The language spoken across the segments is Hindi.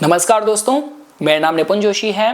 नमस्कार दोस्तों, मेरा नाम निपुण जोशी है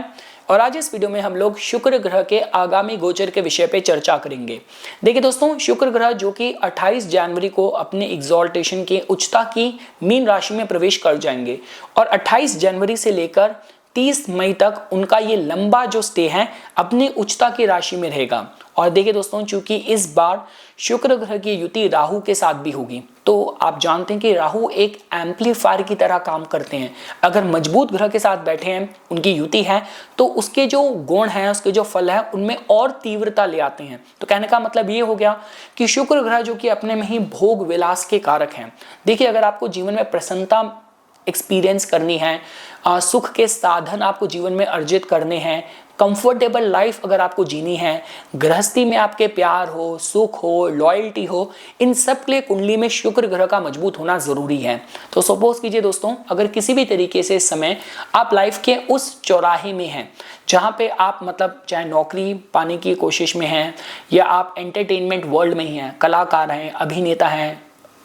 और आज इस वीडियो में हम लोग शुक्र ग्रह के आगामी गोचर के विषय पे चर्चा करेंगे। देखिए दोस्तों, शुक्र ग्रह जो कि 28 जनवरी को अपने एग्जॉल्टेशन के उच्चता की मीन राशि में प्रवेश कर जाएंगे और 28 जनवरी से लेकर 30 मई तक उनका ये लंबा जो स्टे है अपनी उच्चता की राशि में रहेगा। और देखिए दोस्तों, चूंकि इस बार शुक्र ग्रह की युति राहु के साथ भी होगी, तो आप जानते हैं कि राहु एक एम्पलीफायर की तरह काम करते हैं। अगर मजबूत ग्रह के साथ बैठे हैं, उनकी युति है, तो उसके जो गुण हैं, उसके जो फल है, उनमें और तीव्रता ले आते हैं। तो कहने का मतलब ये हो गया कि शुक्र ग्रह जो कि अपने में ही भोग विलास के कारक हैं। देखिए, अगर आपको जीवन में प्रसन्नता एक्सपीरियंस करनी है, सुख के साधन आपको जीवन में अर्जित करने हैं, कंफर्टेबल लाइफ अगर आपको जीनी है, गृहस्थी में आपके प्यार हो, सुख हो, लॉयल्टी हो, इन सब के लिए कुंडली में शुक्र ग्रह का मजबूत होना जरूरी है। तो सपोज कीजिए दोस्तों, अगर किसी भी तरीके से इस समय आप लाइफ के उस चौराहे में हैं जहाँ पे आप मतलब चाहे नौकरी पाने की कोशिश में हैं या आप एंटरटेनमेंट वर्ल्ड में ही हैं, कलाकार हैं, अभिनेता हैं,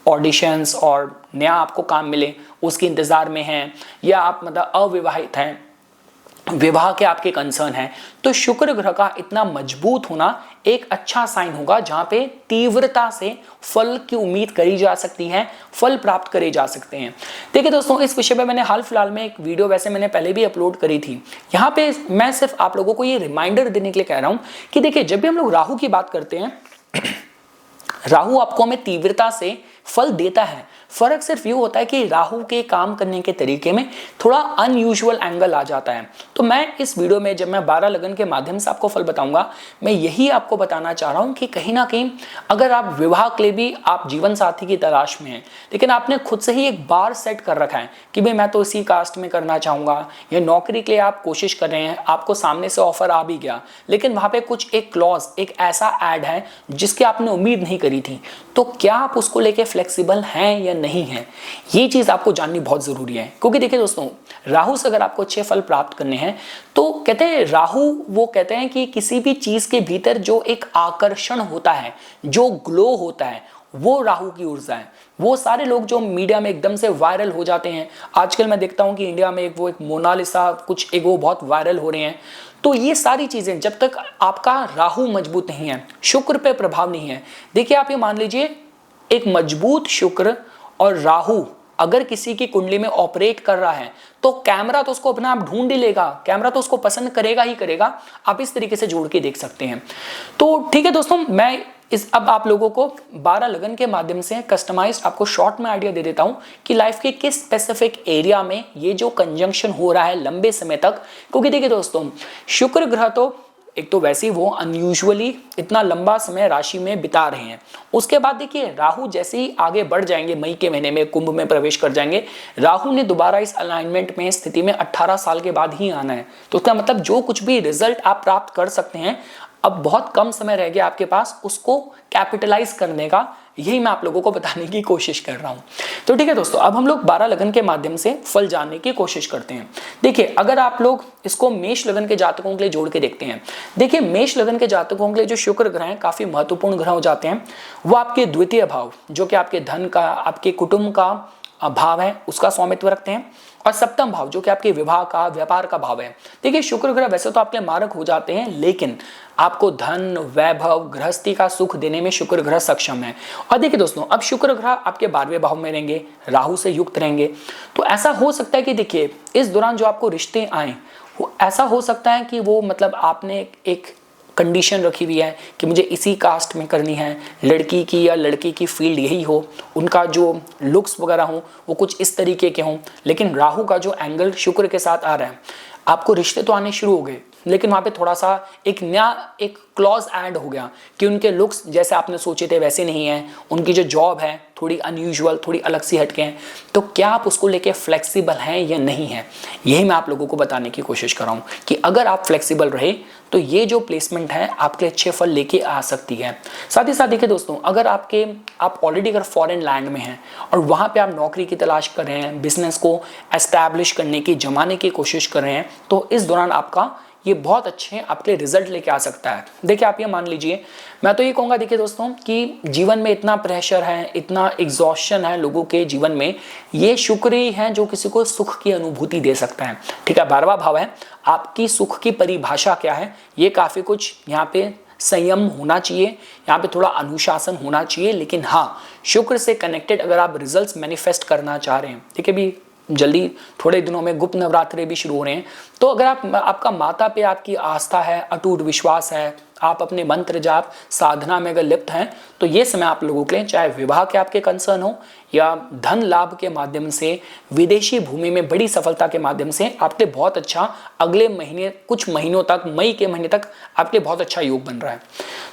ऑडिशंस और नया आपको काम मिले उसके इंतजार में हैं, या आप मतलब अविवाहित हैं, विवाह के आपके कंसर्न है, तो शुक्र ग्रह का इतना मजबूत होना एक अच्छा साइन होगा जहां पे तीव्रता से फल की उम्मीद करी जा सकती है, फल प्राप्त करे जा सकते हैं। देखिए दोस्तों, इस विषय में मैंने हाल फिलहाल में एक वीडियो वैसे मैंने पहले भी अपलोड करी थी। यहाँ पे मैं सिर्फ आप लोगों को ये रिमाइंडर देने के लिए कह रहा हूं कि देखिए, जब भी हम लोग राहु की बात करते हैं, राहु आपको हमें तीव्रता से फल देता है। फर्क सिर्फ ये होता है कि राहु के काम करने के तरीके में थोड़ा अनयूजुअल एंगल आ जाता है। तो मैं इस वीडियो में जब मैं 12 लगन के माध्यम से आपको फल बताऊंगा, मैं यही आपको बताना चाह रहा हूं कि कहीं ना कहीं अगर आप विवाह के लिए भी आप जीवन साथी की तलाश में हैं, लेकिन आपने खुद से ही एक बार सेट कर रखा है कि भाई मैं तो इसी कास्ट में करना चाहूंगा, या नौकरी के लिए आप कोशिश कर रहे हैं, आपको सामने से ऑफर आ भी गया, लेकिन वहां पर कुछ एक क्लॉज, एक ऐसा ऐड है जिसकी आपने उम्मीद नहीं करी थी, तो क्या आप उसको लेके फ्लेक्सिबल हैं या नहीं है, ये चीज आपको जाननी बहुत जरूरी है। क्योंकि देखिए दोस्तों, राहु से अगर आपको अच्छे फल प्राप्त करने हैं, तो कहते हैं राहु, वो कहते हैं कि किसी भी चीज के भीतर जो एक आकर्षण होता है, जो ग्लो होता है, वो राहु की ऊर्जा है। वो सारे लोग जो मीडिया में एकदम से वायरल हो जाते हैं, आजकल मैं देखता हूं कि इंडिया में एक मोनालिसा कुछ एक वो बहुत वायरल हो रहे हैं। तो ये सारी चीजें जब तक आपका राहु मजबूत नहीं है, शुक्र पे प्रभाव नहीं है। देखिए, आप ये मान लीजिए, एक मजबूत शुक्र और राहु अगर किसी की कुंडली में ऑपरेट कर रहा है, तो कैमरा तो उसको अपना आप ढूंढ ही लेगा, कैमरा तो उसको पसंद करेगा ही करेगा। आप इस तरीके से जोड़ के देख सकते हैं। तो ठीक है दोस्तों, मैं अब आप लोगों को 12 लगन के माध्यम से कस्टमाइज्ड आपको शॉर्ट में आइडिया दे देता हूं कि लाइफ के किस स्पेसिफिक एरिया में ये जो कंजंक्शन हो रहा है लंबे समय तक। क्योंकि देखिए दोस्तों, शुक्र ग्रह तो एक तो वैसे ही वो अनयूजुअली इतना लंबा समय राशि में बिता रहे हैं। उसके बाद देखिए, राहु जैसे ही आगे बढ़ जाएंगे, मई के महीने में कुंभ में प्रवेश कर जाएंगे। राहु ने दोबारा इस अलाइनमेंट में स्थिति में 18 साल के बाद ही आना है। तो उसका मतलब जो कुछ भी रिजल्ट आप प्राप्त कर सकते हैं, अब बहुत कम समय रह गया आपके पास उसको कैपिटलाइज करने का। यही मैं आप लोगों को बताने की कोशिश कर रहा हूं। तो ठीक है दोस्तों, अब हम लोग 12 लगन के माध्यम से फल जानने की कोशिश करते हैं। देखिए, अगर आप लोग इसको मेष लगन के जातकों के लिए जोड़ के देखते हैं, देखिए मेष लगन के जातकों के लिए जो शुक्र ग्रह हैं काफी महत्वपूर्ण ग्रह हो जाते हैं। वो आपके द्वितीय भाव, जो कि आपके धन का, आपके कुटुंब का भाव है, उसका स्वामित्व रखते हैं, और सप्तम भाव जो कि आपके विवाह का, व्यापार का भाव है। देखिए, शुक्र ग्रह वैसे तो आपके मारक हो जाते हैं, लेकिन आपको धन, वैभव, गृहस्थी का सुख देने में शुक्र ग्रह सक्षम है। और देखिए दोस्तों, अब शुक्र ग्रह आपके 12वें भाव में रहेंगे, राहु से युक्त रहेंगे, तो ऐसा हो सकता है कि देखिए इस दौरान जो आपको रिश्ते आए, वो ऐसा हो सकता है कि वो मतलब आपने एक कंडीशन रखी हुई है कि मुझे इसी कास्ट में करनी है, लड़की की या लड़के की फील्ड यही हो, उनका जो लुक्स वगैरह हो वो कुछ इस तरीके के हों। लेकिन राहु का जो एंगल शुक्र के साथ आ रहा है, आपको रिश्ते तो आने शुरू हो गए, लेकिन वहां पे थोड़ा सा एक नया एक क्लॉज ऐड हो गया कि उनके लुक्स जैसे आपने सोचे थे वैसे नहीं है, उनकी जो जॉब है थोड़ी अनयूजुअल, थोड़ी अलग सी हटके हैं। तो क्या आप उसको लेके फ्लेक्सिबल हैं या नहीं है, यही मैं आप लोगों को बताने की कोशिश कर रहा हूं कि अगर आप फ्लेक्सिबल रहे तो ये जो प्लेसमेंट है आपके अच्छे फल लेके आ सकती है। साथ ही साथ देखिए दोस्तों, अगर आप ऑलरेडी अगर फॉरेन लैंड में हैं और वहां पे आप नौकरी की तलाश कर रहे हैं, बिजनेस को एस्टैब्लिश करने की, जमाने की कोशिश कर रहे हैं, तो इस दौरान आपका ये बहुत अच्छे आपके रिजल्ट लेके आ सकता है। देखिए आप ये मान लीजिए, मैं तो ये कहूँगा देखिए दोस्तों कि जीवन में इतना प्रेशर है, इतना एग्जॉस्शन है लोगों के जीवन में, ये शुक्र ही है जो किसी को सुख की अनुभूति दे सकता है। ठीक है, 12वां भाव है, आपकी सुख की परिभाषा क्या है, ये काफ़ी कुछ यहाँ पे संयम होना चाहिए, यहाँ पे थोड़ा अनुशासन होना चाहिए। लेकिन हाँ, शुक्र से कनेक्टेड अगर आप रिजल्ट्स मैनिफेस्ट करना चाह रहे हैं, ठीक है, भी जल्दी थोड़े दिनों में गुप्त नवरात्रे भी शुरू हो रहे हैं, तो अगर आपका माता पे आपकी आस्था है, अटूट विश्वास है, आप अपने मंत्र जाप साधना में अगर लिप्त हैं, तो ये समय आप लोगों के लिए, चाहे विवाह के आपके कंसर्न हो या धन लाभ के माध्यम से, विदेशी भूमि में बड़ी सफलता के माध्यम से, आपके बहुत अच्छा अगले महीने, कुछ महीनों तक, मई के महीने तक आपके बहुत अच्छा योग बन रहा है।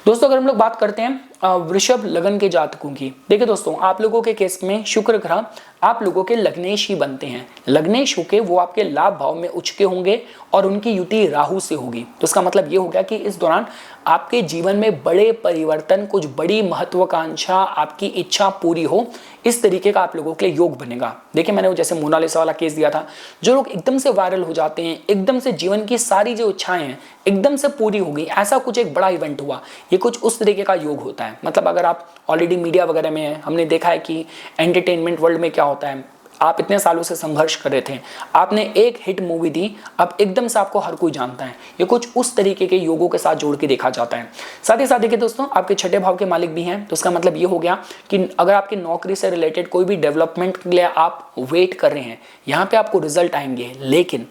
दोस्तों अगर हम लोग बात करते हैं वृषभ लगन के जातकों की, देखिए दोस्तों आप लोगों के केस में शुक्र ग्रह आप लोगों के लग्नेश ही बनते हैं। लग्नेश होके वो आपके लाभ भाव में उच्च के होंगे और उनकी युति राहु से होगी। तो इसका मतलब ये हो गया कि इस दौरान आपके जीवन में बड़े परिवर्तन, कुछ बड़ी महत्वाकांक्षा, आपकी इच्छा पूरी हो, इस तरीके का आप लोगों के लिए योग बनेगा। देखिए मैंने वो जैसे मोनालिसा वाला केस दिया था, जो लोग एकदम से वायरल हो जाते हैं, एकदम से जीवन की सारी जो इच्छाएं हैं एकदम से पूरी हो गई, ऐसा कुछ एक बड़ा इवेंट हुआ, ये कुछ उस तरीके का योग होता है। मतलब अगर आप ऑलरेडी मीडिया वगैरह में हैं, हमने देखा है कि एंटरटेनमेंट वर्ल्ड में क्या होता है, आप इतने सालों से संघर्ष कर रहे थे, आपने एक हिट मूवी दी, अब एकदम से आपको हर कोई जानता है, ये कुछ उस तरीके के योगों के साथ जोड़ के देखा जाता है। साथ ही साथ देखिए दोस्तों, आपके छठे भाव के मालिक भी हैं, तो इसका मतलब ये हो गया कि अगर आपकी नौकरी से रिलेटेड कोई भी डेवलपमेंट के लिए आप वेट कर रहे हैं, यहाँ पे आपको रिजल्ट आएंगे। लेकिन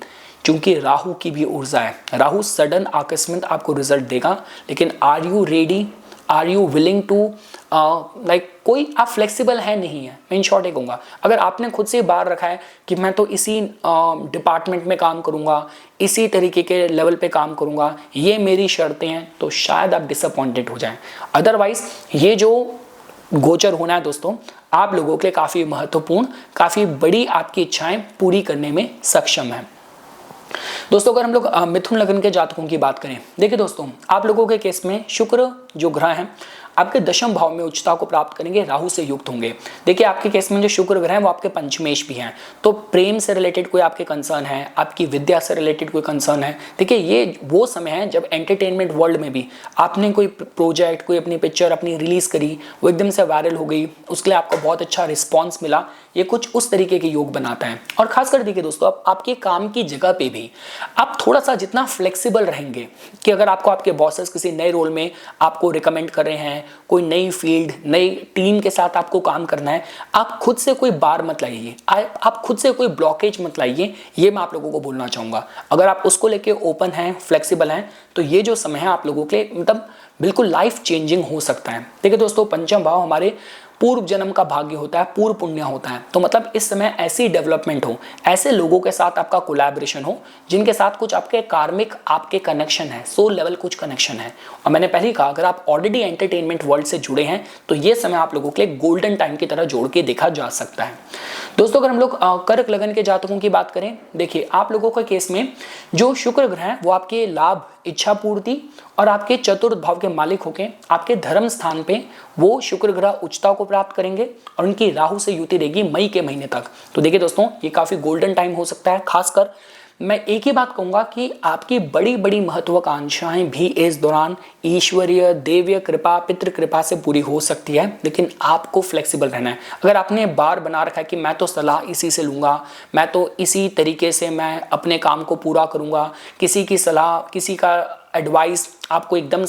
चूंकि राहु की भी ऊर्जा है, राहु सडन आकस्मिक आपको रिजल्ट देगा, लेकिन are you ready, are you willing to कोई आप फ्लेक्सिबल है नहीं है। मैं इन शॉर्ट ही कहूँगा, अगर आपने खुद से बाहर रखा है कि मैं तो इसी डिपार्टमेंट में काम करूँगा, इसी तरीके के लेवल पे काम करूँगा, ये मेरी शर्तें हैं, तो शायद आप डिसअपॉइंटेड हो जाएं। अदरवाइज ये जो गोचर होना है दोस्तों, आप लोगों के लिए काफ़ी महत्वपूर्ण, काफ़ी बड़ी आपकी इच्छाएं पूरी करने में सक्षम है। दोस्तों अगर हम लोग मिथुन लगन के जातकों की बात करें, देखिए दोस्तों आप लोगों के केस में शुक्र जो ग्रह हैं आपके दशम भाव में उच्चता को प्राप्त करेंगे, राहु से युक्त होंगे। देखिए आपके केस में जो शुक्र ग्रह है वो आपके पंचमेश भी हैं, तो प्रेम से रिलेटेड कोई आपके कंसर्न है, आपकी विद्या से रिलेटेड कोई कंसर्न है, देखिए ये वो समय है जब एंटरटेनमेंट वर्ल्ड में भी आपने कोई प्रोजेक्ट, कोई अपनी पिक्चर अपनी रिलीज करी, वो एकदम से वायरल हो गई, उसके लिए आपको बहुत अच्छा रिस्पॉन्स मिला, ये कुछ उस तरीके के योग बनाता है। और खासकर देखिए दोस्तों, अब आपके काम की जगह पे भी आप थोड़ा सा जितना फ्लेक्सिबल रहेंगे कि अगर आपको आपके बॉसेस किसी नए रोल में आपको रिकमेंड कर रहे हैं, कोई नई फील्ड, नई टीम के साथ आपको काम करना है, आप खुद से कोई बार मत लाइए, आप खुद से कोई ब्लॉकेज मत लाइए, ये मैं आप लोगों को बोलना चाहूँगा। अगर आप उसको लेके ओपन हैं, फ्लेक्सिबल हैं, तो ये जो समय है आप लोगों के लिए मतलब बिल्कुल लाइफ चेंजिंग हो सकता है। देखिए दोस्तों, पंचम भाव हमारे पूर्व जन्म का भाग्य होता है, पूर्व पुण्य होता है, तो मतलब इस समय ऐसी डेवलपमेंट हो, ऐसे लोगों के साथ आपका कोलैबोरेशन हो जिनके साथ कुछ आपके कार्मिक आपके कनेक्शन है, सोल लेवल कुछ कनेक्शन है। और मैंने पहले ही कहा, अगर आप ऑलरेडी एंटरटेनमेंट वर्ल्ड से जुड़े हैं तो ये समय आप लोगों के लिए गोल्डन टाइम की तरह जोड़ के देखा जा सकता है। दोस्तों अगर हम लोग कर्क लगन के जातकों की बात करें, देखिए आप लोगों के केस में जो शुक्र ग्रह है वो आपके लाभ, इच्छा पूर्ति और आपके चतुर्थ भाव के मालिक होके आपके धर्म स्थान पे वो शुक्र ग्रह उच्चता को प्राप्त करेंगे और उनकी राहु से युति रहेगी मई के महीने तक। तो देखिए दोस्तों, ये काफी गोल्डन टाइम हो सकता है। खासकर मैं एक ही बात कहूंगा कि आपकी बड़ी बड़ी महत्वाकांक्षाएं भी इस दौरान ईश्वरीय देवीय कृपा, पितृ कृपा से पूरी हो सकती है, लेकिन आपको फ्लेक्सिबल रहना है। अगर आपने बार बना रखा है कि मैं तो सलाह इसी से लूंगा, मैं तो इसी तरीके से मैं अपने काम को पूरा करूंगा, किसी की सलाह, किसी का एडवाइस आपको एकदम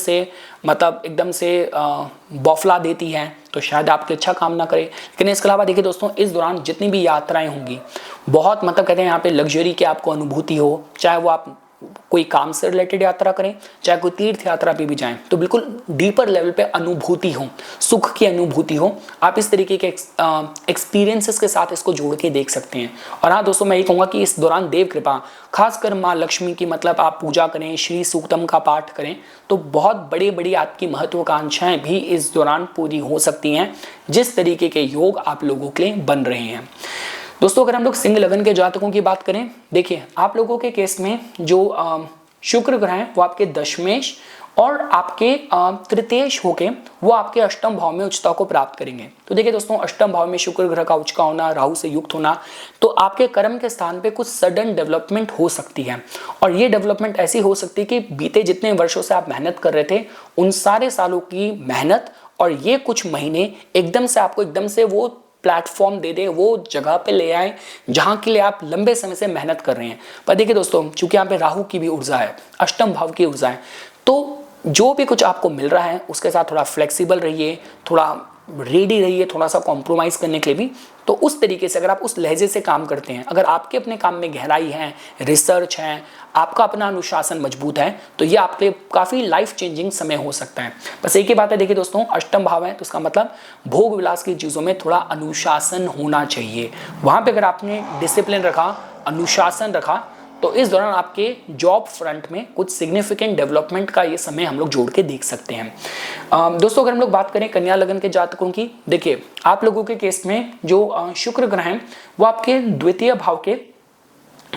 से बौफला देती है, तो शायद आपके अच्छा काम ना करे। लेकिन इसके अलावा देखिए दोस्तों, इस दौरान जितनी भी यात्राएं होंगी, बहुत कहते हैं यहाँ पे लग्जरी की आपको अनुभूति हो, चाहे वो आप कोई काम से रिलेटेड यात्रा करें, चाहे कोई तीर्थ यात्रा पे भी जाएं, तो बिल्कुल डीपर लेवल पे अनुभूति हो, सुख की अनुभूति हो। आप इस तरीके के एक्सपीरियंसेस के साथ इसको जोड़ के देख सकते हैं। और हाँ दोस्तों, मैं ये कहूँगा कि इस दौरान देव कृपा, खासकर माँ लक्ष्मी की आप पूजा करें, श्री सूक्तम का पाठ करें, तो बहुत बड़ी बड़ी आपकी महत्वाकांक्षाएं भी इस दौरान पूरी हो सकती हैं, जिस तरीके के योग आप लोगों के लिए बन रहे हैं। दोस्तों अगर हम लोग सिंह लगन के जातकों की बात करें, देखिए आप लोगों के केस में जो शुक्र ग्रह है वो आपके दशमेश और आपके तृतीयेश होके वो आपके अष्टम भाव में उच्चता को प्राप्त करेंगे। तो देखिए दोस्तों, अष्टम भाव में शुक्र ग्रह का उच्च का होना, राहु से युक्त होना, तो आपके कर्म के स्थान पे कुछ सडन डेवलपमेंट हो सकती है। और ये डेवलपमेंट ऐसी हो सकती है कि बीते जितने वर्षों से आप मेहनत कर रहे थे उन सारे सालों की मेहनत और ये कुछ महीने एकदम से आपको एकदम से वो प्लेटफॉर्म दे दे, वो जगह पे ले आए जहां के लिए आप लंबे समय से मेहनत कर रहे हैं। पर देखिए दोस्तों, चूंकि यहाँ पे राहु की भी ऊर्जा है, अष्टम भाव की ऊर्जा है, तो जो भी कुछ आपको मिल रहा है उसके साथ थोड़ा फ्लेक्सिबल रहिए, थोड़ा रेडी रहिए, थोड़ा सा कॉम्प्रोमाइज़ करने के लिए भी। तो उस तरीके से अगर आप उस लहजे से काम करते हैं, अगर आपके अपने काम में गहराई है, रिसर्च है, आपका अपना अनुशासन मजबूत है, तो ये आपके लिए काफ़ी लाइफ चेंजिंग समय हो सकता है। बस एक ही बात है, देखिए दोस्तों, अष्टम भाव है तो इसका मतलब भोग विलास की चीज़ों में थोड़ा अनुशासन होना चाहिए। वहाँ पर अगर आपने डिसिप्लिन रखा, अनुशासन रखा, तो इस दौरान आपके जॉब फ्रंट में कुछ सिग्निफिकेंट डेवलपमेंट का ये समय हम लोग जोड़ के देख सकते हैं। दोस्तों, अगर हम लोग बात करें कन्या लगन के जातकों की, देखिए आप लोगों के केस में जो शुक्र ग्रह हैं वो आपके द्वितीय भाव के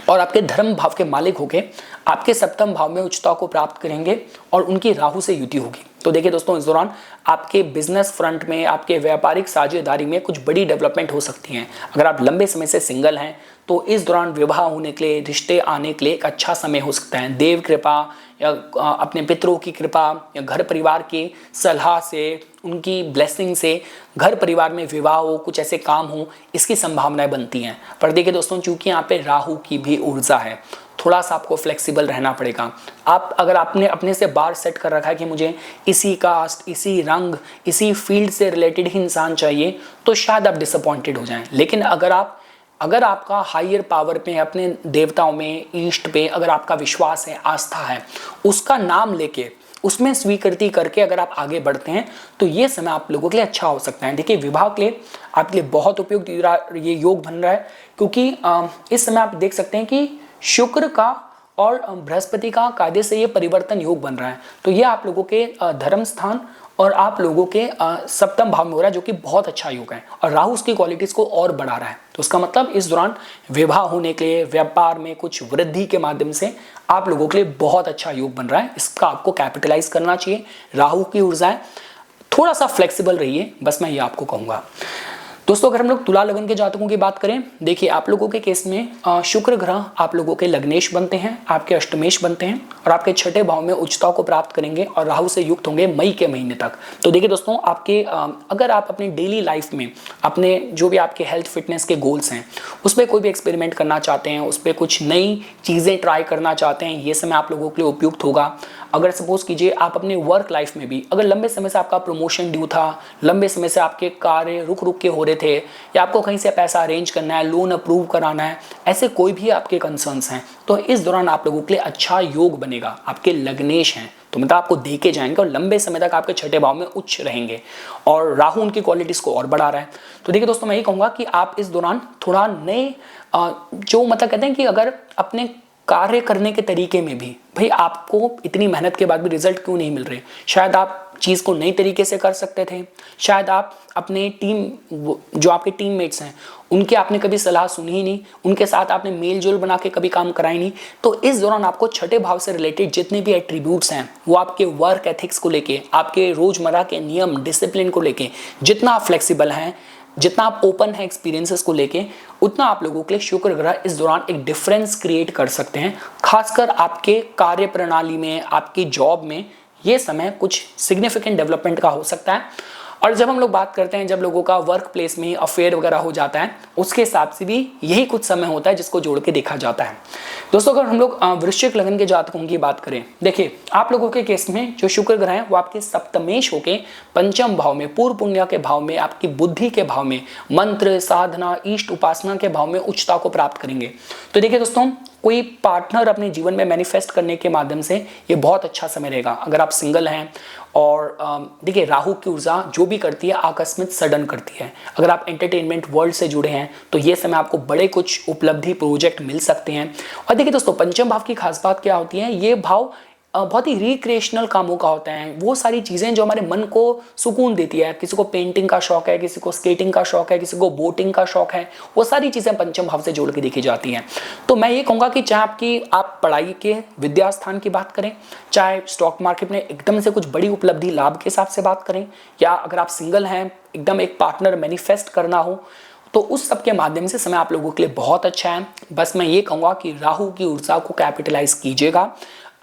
और आपके धर्म भाव के मालिक होके आपके सप्तम भाव में उच्चता को प्राप्त करेंगे और उनकी राहु से युति होगी। तो देखिए दोस्तों, इस दौरान आपके बिजनेस फ्रंट में, आपके व्यापारिक साझेदारी में कुछ बड़ी डेवलपमेंट हो सकती हैं। अगर आप लंबे समय से सिंगल हैं तो इस दौरान विवाह होने के लिए, रिश्ते आने के लिए एक अच्छा समय हो सकता है। देव कृपा या अपने पितरों की कृपा या घर परिवार की सलाह से, उनकी ब्लेसिंग से घर परिवार में विवाह हो, कुछ ऐसे काम हो, इसकी संभावनाएं बनती हैं। पर देखिए दोस्तों, चूंकि यहाँ पे राहु की भी ऊर्जा है, थोड़ा सा आपको फ्लेक्सिबल रहना पड़ेगा। आप अगर आपने अपने से बार सेट कर रखा है कि मुझे इसी कास्ट, इसी रंग, इसी फील्ड से रिलेटेड ही इंसान चाहिए, तो शायद आप डिसअपॉइंटेड हो जाएं। लेकिन अगर आपका हायर पावर पे, अपने देवताओं में, ईष्ट पे अगर आपका विश्वास है, आस्था है, उसका नाम लेके उसमें स्वीकृति करके अगर आप आगे बढ़ते हैं तो ये समय आप लोगों के लिए अच्छा हो सकता है। देखिए, विवाह के लिए आपके लिए बहुत उपयुक्त ये योग बन रहा है, क्योंकि इस समय आप देख सकते हैं कि शुक्र का और बृहस्पति का कायदे से ये परिवर्तन योग बन रहा है। तो ये आप लोगों के धर्म स्थान और आप लोगों के सप्तम भाव में हो रहा है, जो कि बहुत अच्छा योग है। और राहु उसकी क्वालिटीज को और बढ़ा रहा है। तो इसका मतलब इस दौरान विवाह होने के लिए, व्यापार में कुछ वृद्धि के माध्यम से आप लोगों के लिए बहुत अच्छा योग बन रहा है। इसका आपको कैपिटलाइज करना चाहिए। राहु की ऊर्जा है, थोड़ा सा फ्लेक्सिबल रहिए, बस मैं ये आपको कहूँगा। दोस्तों, अगर हम लोग तुला लगन के जातकों की बात करें, देखिए आप लोगों के केस में शुक्र ग्रह आप लोगों के लग्नेश बनते हैं, आपके अष्टमेश बनते हैं और आपके छठे भाव में उच्चता को प्राप्त करेंगे और राहु से युक्त होंगे मई के महीने तक। तो देखिए दोस्तों, आपके अगर आप अपनी डेली लाइफ में अपने जो भी आपके हेल्थ फिटनेस के गोल्स हैं उस पर कोई भी एक्सपेरिमेंट करना चाहते हैं, उस पर कुछ नई चीज़ें ट्राई करना चाहते हैं, ये समय आप लोगों के लिए उपयुक्त होगा। अगर सपोज कीजिए आप अपने वर्क लाइफ में भी अगर लंबे समय से आपका प्रमोशन ड्यू था, लंबे समय से आपके कार्य रुक के हो रहे थे, या आपको कहीं से पैसा अरेंज करना है, लोन अप्रूव कराना है, ऐसे कोई भी आपके कंसर्न्स हैं, तो इस दौरान आप लोगों के लिए अच्छा योग बनेगा। आपके लग्नेश हैं तो मतलब आपको देके जाएंगे और लंबे समय तक आपके छठे भाव में उच्च रहेंगे और राहु उनकी क्वालिटीज को और बढ़ा रहा है। तो देखिए दोस्तों, मैं ये कहूँगा कि आप इस दौरान थोड़ा नए जो मतलब कहते हैं कि अगर अपने कार्य करने के तरीके में भी, भाई आपको इतनी मेहनत के बाद भी रिजल्ट क्यों नहीं मिल रहे, शायद आप चीज़ को नई तरीके से कर सकते थे, शायद आप अपने जो आपके टीममेट्स हैं उनके आपने कभी सलाह सुनी ही नहीं, उनके साथ आपने मेल जोल बना के कभी काम कराई नहीं। तो इस दौरान आपको छठे भाव से रिलेटेड जितने भी एट्रीब्यूट्स हैं वो आपके वर्क एथिक्स को लेके, आपके रोजमर्रा के नियम डिसिप्लिन को लेके जितना आप फ्लेक्सिबल हैं, जितना आप ओपन है एक्सपीरियंसेस को लेके, उतना आप लोगों के लिए शुक्र ग्रह इस दौरान एक डिफरेंस क्रिएट कर सकते हैं। खासकर आपके कार्य प्रणाली में, आपकी जॉब में ये समय कुछ सिग्निफिकेंट डेवलपमेंट का हो सकता है। और जब हम लोग बात करते हैं, जब लोगों का वर्क प्लेस में अफेयर वगैरह हो जाता है, उसके हिसाब से भी यही कुछ समय होता है जिसको जोड़ के देखा जाता है। दोस्तों, अगर हम लोग वृश्चिक लगन के जातकों की बात करें, देखिए आप लोगों के केस में जो शुक्र ग्रह है वो आपके सप्तमेश होके पंचम भाव में, पूर्व पुण्य के भाव में, आपकी बुद्धि के भाव में, मंत्र साधना इष्ट उपासना के भाव में उच्चता को प्राप्त करेंगे। तो देखिए दोस्तों, कोई पार्टनर अपने जीवन में मैनिफेस्ट करने के माध्यम से ये बहुत अच्छा समय रहेगा। अगर आप सिंगल हैं और देखिए राहु की ऊर्जा जो भी करती है आकस्मिक सडन करती है। अगर आप एंटरटेनमेंट वर्ल्ड से जुड़े हैं तो ये समय आपको बड़े कुछ उपलब्धि प्रोजेक्ट मिल सकते हैं। और देखिए दोस्तों, पंचम भाव की खास बात क्या होती है, ये भाव बहुत ही रिक्रिएशनल कामों का होता है। वो सारी चीज़ें जो हमारे मन को सुकून देती है, किसी को पेंटिंग का शौक है, किसी को स्केटिंग का शौक है, किसी को बोटिंग का शौक है, वो सारी चीज़ें पंचम भाव से जोड़ के देखी जाती हैं। तो मैं ये कहूँगा कि चाहे आप पढ़ाई के विद्या स्थान की बात करें, चाहे स्टॉक मार्केट में एकदम से कुछ बड़ी उपलब्धि लाभ के हिसाब से बात करें, या अगर आप सिंगल हैं, एकदम एक पार्टनर मैनिफेस्ट करना हो, तो उस सब के माध्यम से समय आप लोगों के लिए बहुत अच्छा है। बस मैं ये कहूँगा कि राहु की ऊर्जा को कैपिटलाइज कीजिएगा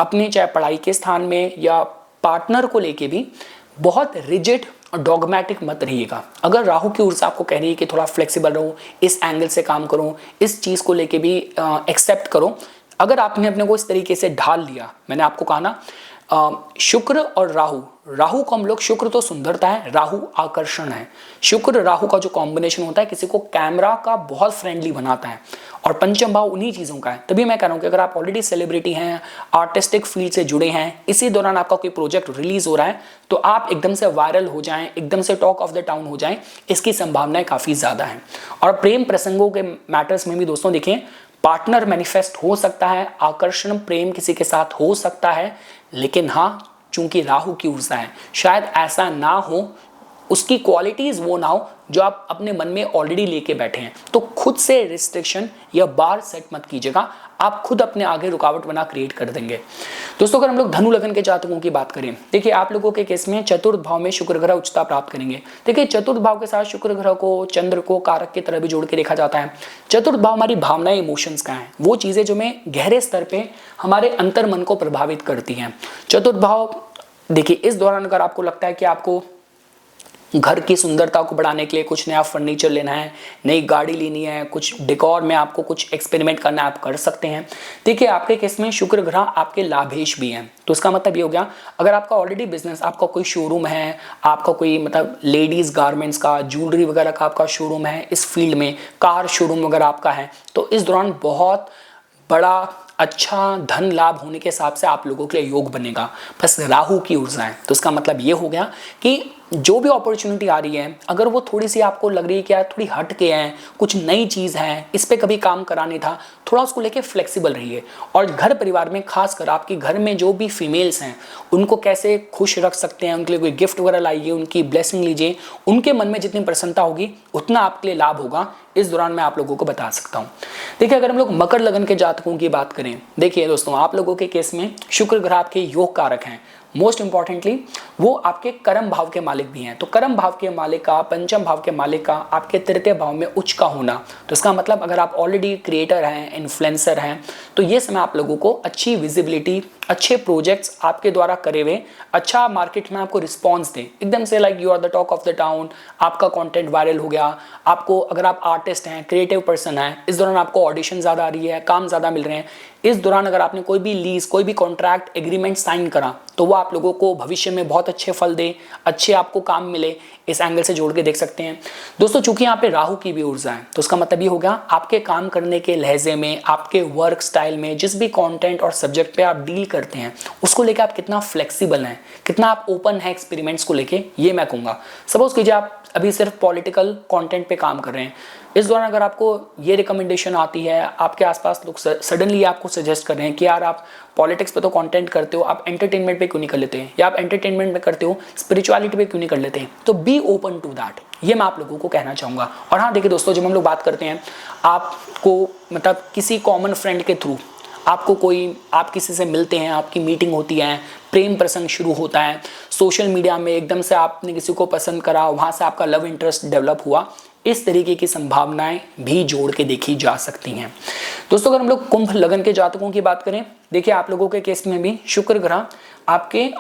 अपने, चाहे पढ़ाई के स्थान में या पार्टनर को लेके भी बहुत रिजिड और डॉगमेटिक मत रहिएगा। अगर राहु की ऊर्जा आपको कह रही है कि थोड़ा फ्लेक्सिबल रहो, इस एंगल से काम करो, इस चीज़ को लेके भी एक्सेप्ट करो, अगर आपने अपने को इस तरीके से ढाल लिया, मैंने आपको कहा ना शुक्र और राहु को हम लोग, शुक्र तो सुंदरता है, राहु आकर्षण है। शुक्र राहु का जो कॉम्बिनेशन होता है किसी को कैमरा का बहुत फ्रेंडली बनाता है, और पंचम भाव उन्हीं चीज़ों का है। तभी मैं कह रहा हूँ कि अगर आप ऑलरेडी सेलिब्रिटी हैं, आर्टिस्टिक फील्ड से जुड़े हैं, इसी दौरान आपका कोई प्रोजेक्ट रिलीज हो रहा है, तो आप एकदम से वायरल हो जाएं, एकदम से टॉक ऑफ द टाउन हो जाएं, इसकी संभावनाएं काफ़ी ज़्यादा हैं। और प्रेम प्रसंगों के मैटर्स में भी दोस्तों देखें, पार्टनर मैनिफेस्ट हो सकता है, आकर्षण प्रेम किसी के साथ हो सकता है, लेकिन हाँ, चूंकि राहु की ऊर्जा है, शायद ऐसा ना हो, उसकी क्वालिटीज वो ना हो जो आप अपने मन में ऑलरेडी लेके बैठे हैं। तो खुद से रिस्ट्रिक्शन या बार सेट मत कीजिएगा, आप खुद अपने आगे रुकावट बना क्रिएट कर देंगे। दोस्तों अगर हम लोग धनु लगन के जातकों की बात करें, देखिए आप लोगों के केस में चतुर्थ भाव में शुक्र ग्रह उच्चता प्राप्त करेंगे। देखिए चतुर्थ भाव के साथ शुक्र ग्रह को, चंद्र को कारक की तरह भी जोड़ के देखा जाता है। चतुर्थ भाव हमारी भावनाएं, इमोशंस का है, वो चीजें जो हमें गहरे स्तर पे हमारे अंतर मन को प्रभावित करती हैं। चतुर्थ भाव देखिए, इस दौरान अगर आपको लगता है कि आपको घर की सुंदरता को बढ़ाने के लिए कुछ नया फर्नीचर लेना है, नई गाड़ी लेनी है, कुछ डेकोर में आपको कुछ एक्सपेरिमेंट करना है, आप कर सकते हैं। देखिए आपके केस में शुक्र ग्रह आपके लाभेश भी हैं, तो इसका मतलब ये हो गया, अगर आपका ऑलरेडी बिजनेस, आपका कोई शोरूम है, आपका कोई मतलब लेडीज गारमेंट्स का, ज्वेलरी वगैरह का आपका शोरूम है, इस फील्ड में कार शोरूम वगैरह आपका है, तो इस दौरान बहुत बड़ा अच्छा धन लाभ होने के हिसाब से आप लोगों के लिए योग बनेगा। बस राहु की ऊर्जा है, तो इसका मतलब ये हो गया कि जो भी अपॉर्चुनिटी आ रही है, अगर वो थोड़ी सी आपको लग रही है कि यार थोड़ी हट के है, कुछ नई चीज़ है, इस पे कभी काम करा नहीं था, थोड़ा उसको लेके फ्लेक्सिबल रहिए। और घर परिवार में खासकर आपके घर में जो भी फीमेल्स हैं, उनको कैसे खुश रख सकते हैं, उनके लिए कोई गिफ्ट वगैरह लाइए, उनकी ब्लेसिंग लीजिए, उनके मन में जितनी प्रसन्नता होगी उतना आपके लिए लाभ होगा। इस दौरान मैं आप लोगों को बता सकता हूँ। देखिए अगर हम लोग मकर लगन के जातकों की बात करें, देखिए दोस्तों आप लोगों के केस में शुक्र ग्रह आपके योग कारक हैं, मोस्ट इंपॉर्टेंटली वो आपके कर्म भाव के मालिक भी हैं। तो कर्म भाव के मालिक का, पंचम भाव के मालिक का आपके तृतीय भाव में उच्च का होना, तो इसका मतलब अगर आप ऑलरेडी क्रिएटर हैं, इन्फ्लुएंसर हैं, तो ये समय आप लोगों को अच्छी विजिबिलिटी, अच्छे प्रोजेक्ट्स आपके द्वारा करे हुए, अच्छा मार्केट में आपको रिस्पॉन्स दें, एकदम से like you are the talk of the town, आपका कंटेंट वायरल हो गया। आपको अगर आप आर्टिस्ट हैं, क्रिएटिव पर्सन हैं, इस दौरान आपको ऑडिशन ज़्यादा आ रही है, काम ज़्यादा मिल रहे हैं, इस दौरान अगर आपने कोई भी लीज, कोई भी कॉन्ट्रैक्ट एग्रीमेंट साइन करा, तो वो आप लोगों को भविष्य में बहुत अच्छे फल दे, अच्छे आपको काम मिले, इस एंगल से जोड़ के देख सकते हैं। दोस्तों चूंकि यहाँ पे राहु की भी ऊर्जा है, तो उसका मतलब ये होगा आपके काम करने के लहजे में, आपके वर्क स्टाइल में, जिस भी कंटेंट और सब्जेक्ट पे आप डील करते हैं, उसको लेकर आप कितना फ्लेक्सिबल हैं, कितना आप ओपन हैं एक्सपेरिमेंट्स को लेके, ये मैं कहूँगा। सपोज कीजिए आप अभी सिर्फ पॉलिटिकल कंटेंट पे काम कर रहे हैं, इस दौरान अगर आपको ये रिकमेंडेशन आती है, आपके आसपास लोग सडनली आपको सजेस्ट कर रहे हैं कि यार आप पॉलिटिक्स पे तो कंटेंट करते हो, आप एंटरटेनमेंट पे क्यों नहीं कर लेते हैं, या आप एंटरटेनमेंट में करते हो, स्पिरिचुअलिटी पे क्यों नहीं कर लेते हैं, तो बी ओपन टू दैट, ये मैं आप लोगों को कहना चाहूँगा। और हाँ देखिए दोस्तों, जब हम लोग बात करते हैं, आपको मतलब किसी कॉमन फ्रेंड के थ्रू आपको कोई, आप किसी से मिलते हैं, आपकी मीटिंग होती है, प्रेम प्रसंग शुरू होता है, सोशल मीडिया में एकदम से आपने किसी को पसंद करा, वहाँ से आपका लव इंटरेस्ट डेवलप हुआ, इस तरीके की संभावनाएं भी जोड़ के देखी जा सकती हैं। दोस्तों अगर हम लोग कुंभ लगन के जातकों की बात करें, देखिए आप लोगों के केस में भी शुक्र ग्रह आपके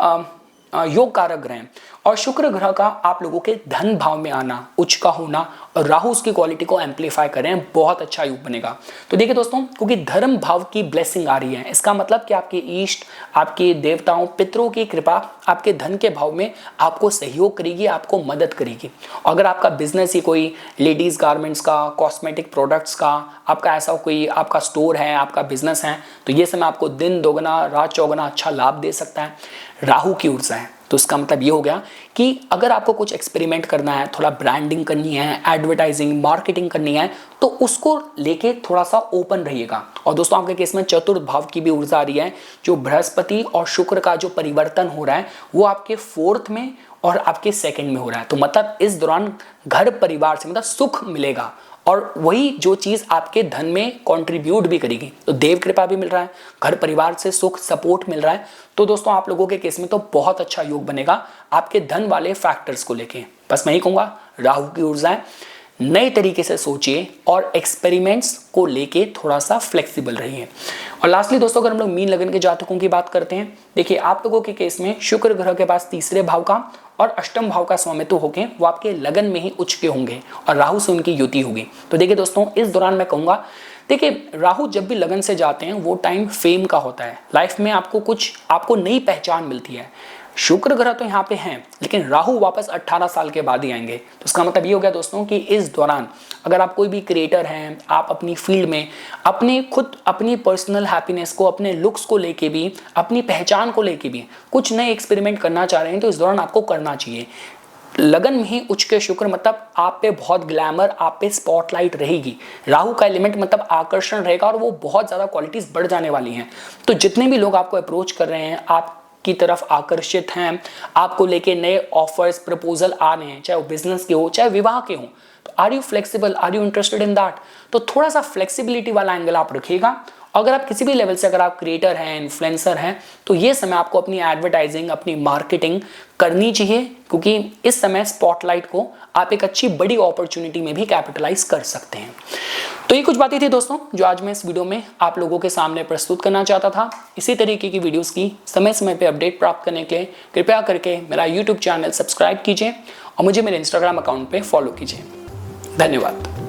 योग कारक ग्रह हैं, और शुक्र ग्रह का आप लोगों के धन भाव में आना, उच्च का होना, और राहु उसकी क्वालिटी को एम्पलीफाई करें, बहुत अच्छा योग बनेगा। तो देखिए दोस्तों, क्योंकि धर्म भाव की ब्लेसिंग आ रही है, इसका मतलब कि आपके ईष्ट, आपके देवताओं, पितरों की कृपा आपके धन के भाव में आपको सहयोग करेगी, आपको मदद करेगी। अगर आपका बिजनेस ही कोई लेडीज गारमेंट्स का, कॉस्मेटिक प्रोडक्ट्स का, आपका ऐसा कोई आपका स्टोर है, आपका बिजनेस है, तो ये समय आपको दिन दोगुना रात चौगुना अच्छा लाभ दे सकता है। राहु की ऊर्जा है, तो इसका मतलब ये हो गया कि अगर आपको कुछ एक्सपेरिमेंट करना है, थोड़ा ब्रांडिंग करनी है, एडवर्टाइजिंग, मार्केटिंग करनी है, तो उसको लेके थोड़ा सा ओपन रहिएगा। और दोस्तों आपके केस में चतुर्थ भाव की भी ऊर्जा आ रही है, जो बृहस्पति और शुक्र का जो परिवर्तन हो रहा है वो आपके 4th में और आपके 2nd में हो रहा है। तो मतलब इस दौरान घर परिवार से मतलब सुख मिलेगा और वही जो चीज आपके धन में कंट्रीब्यूट भी करेगी। तो देव कृपा भी मिल रहा है, घर परिवार से सुख सपोर्ट मिल रहा है। तो दोस्तों आप लोगों के केस में तो बहुत अच्छा योग बनेगा आपके धन वाले फैक्टर्स को लेके। बस मैं ही कहूंगा राहु की ऊर्जा है, नए तरीके से सोचिए और एक्सपेरिमेंट्स को लेके थोड़ा सा फ्लेक्सिबल रहिए। और लास्टली दोस्तों अगर हम लोग मीन लगन के जातकों की बात करते हैं, देखिए आप लोगों के केस में शुक्र ग्रह के पास 3रे भाव का और अष्टम भाव का स्वामित्व होके वो आपके लगन में ही उच्च के होंगे और राहु से उनकी युति होगी। तो देखिए दोस्तों इस दौरान मैं कहूंगा, देखिए राहु जब भी लगन से जाते हैं वो टाइम फेम का होता है, लाइफ में आपको नई पहचान मिलती है। शुक्र ग्रह तो यहाँ पे हैं, लेकिन राहु वापस 18 साल के बाद ही आएंगे। तो इसका मतलब ये हो गया दोस्तों कि इस दौरान अगर आप कोई भी क्रिएटर हैं, आप अपनी फील्ड में अपनी पर्सनल हैप्पीनेस को, अपने लुक्स को लेके भी, अपनी पहचान को लेके भी कुछ नए एक्सपेरिमेंट करना चाह रहे हैं, तो इस दौरान आपको करना चाहिए। लगन में ही उच्च के शुक्र मतलब आप पे बहुत ग्लैमर, आप पे स्पॉटलाइट रहेगी। राहु का एलिमेंट मतलब आकर्षण रहेगा और वो बहुत ज़्यादा क्वालिटीज़ बढ़ जाने वाली हैं। तो जितने भी लोग आपको अप्रोच कर रहे हैं, आप की तरफ आकर्षित हैं, आपको लेके नए ऑफर्स प्रपोजल आ रहे हैं, चाहे वो बिजनेस के हो चाहे विवाह के हो, तो are you flexible, are you interested in that? तो थोड़ा सा फ्लेक्सिबिलिटी वाला एंगल आप रखिएगा। अगर आप किसी भी लेवल से, अगर आप क्रिएटर हैं, इन्फ्लुएंसर हैं, तो ये समय आपको अपनी एडवर्टाइजिंग, अपनी मार्केटिंग करनी चाहिए, क्योंकि इस समय स्पॉटलाइट को आप एक अच्छी बड़ी अपॉर्चुनिटी में भी कैपिटलाइज कर सकते हैं। तो ये कुछ बातें थी दोस्तों जो आज मैं इस वीडियो में आप लोगों के सामने प्रस्तुत करना चाहता था। इसी तरीके की वीडियोस की समय समय पे अपडेट प्राप्त करने के लिए कृपया करके मेरा यूट्यूब चैनल सब्सक्राइब कीजिए और मुझे मेरे इंस्टाग्राम अकाउंट पे फॉलो कीजिए। धन्यवाद।